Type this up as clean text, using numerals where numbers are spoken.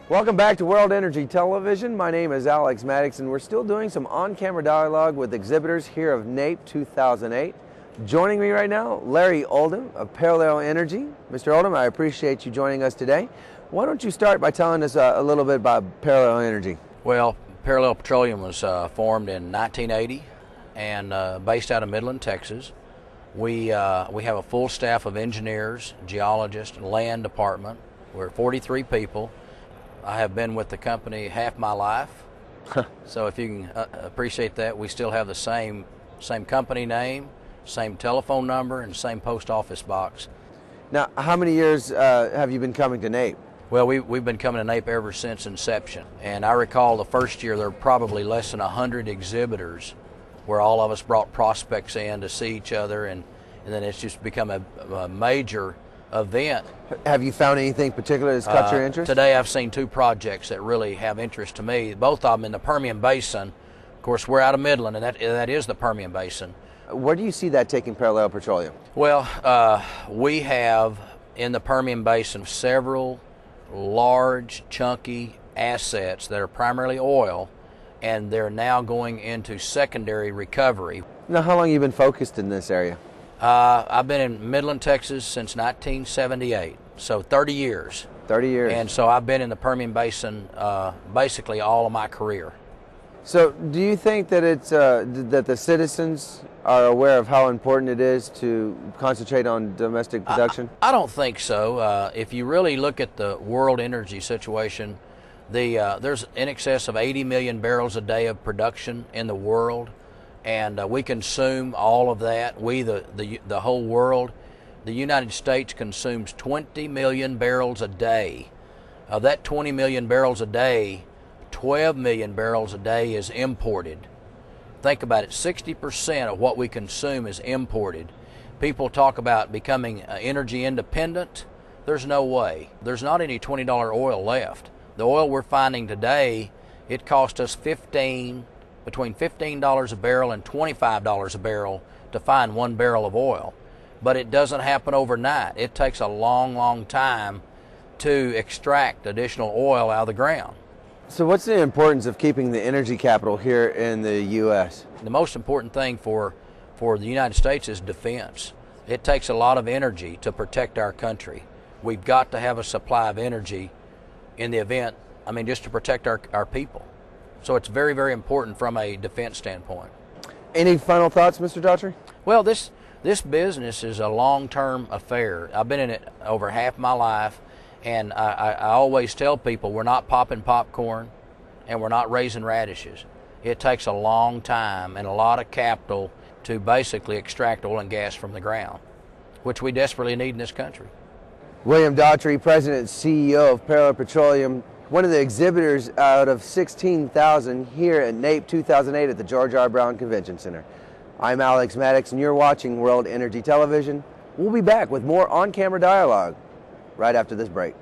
Welcome back to World Energy Television. My name is Alex Maddox, and we're still doing some on-camera dialogue with exhibitors here of NAPE 2008. Joining me right now, Larry Oldham of Parallel Energy. Mr. Oldham, I appreciate you joining us today. Why don't you start by telling us a little bit about Parallel Energy? Well, Parallel Petroleum was formed in 1980 and based out of Midland, Texas. We have a full staff of engineers, geologists, and land department. We're 43 people. I have been with the company half my life, so if you can appreciate that, we still have the same company name, same telephone number, and same post office box. Now, how many years have you been coming to NAPE? Well, we've been coming to NAPE ever since inception, and I recall the first year there were probably less than 100 exhibitors where all of us brought prospects in to see each other, and then it's just become a major event. Have you found anything particular that's caught your interest? Today I've seen two projects that really have interest to me, both of them in the Permian Basin. Of course, we're out of Midland, and that is the Permian Basin. Where do you see that taking Parallel Petroleum? Well, we have in the Permian Basin several large, chunky assets that are primarily oil, and they're now going into secondary recovery. Now, how long have you been focused in this area? I've been in Midland, Texas since 1978, so 30 years. 30 years. And so I've been in the Permian Basin basically all of my career. So do you think that it's that the citizens are aware of how important it is to concentrate on domestic production? I don't think so. If you really look at the world energy situation, there's in excess of 80 million barrels a day of production in the world, and we consume all of that. We, the whole world. The United States consumes 20 million barrels a day. Of that 20 million barrels a day, 12 million barrels a day is imported. Think about it, 60% of what we consume is imported. People talk about becoming energy independent. There's no way. There's not any $20 oil left. The oil we're finding today, it cost us between $15 a barrel and $25 a barrel to find 1 barrel of oil. But it doesn't happen overnight. It takes a long, long time to extract additional oil out of the ground. So what's the importance of keeping the energy capital here in the U.S.? The most important thing for the United States is defense. It takes a lot of energy to protect our country. We've got to have a supply of energy in the event, just to protect our people. So it's very, very important from a defense standpoint. Any final thoughts, Mr. Daughtry? Well, this business is a long-term affair. I've been in it over half my life, and I always tell people we're not popping popcorn and we're not raising radishes. It takes a long time and a lot of capital to basically extract oil and gas from the ground, which we desperately need in this country. William Daughtry, President and CEO of Parallel Petroleum, one of the exhibitors out of 16,000 here at NAPE 2008 at the George R. Brown Convention Center. I'm Alex Maddox, and you're watching World Energy Television. We'll be back with more on-camera dialogue right after this break.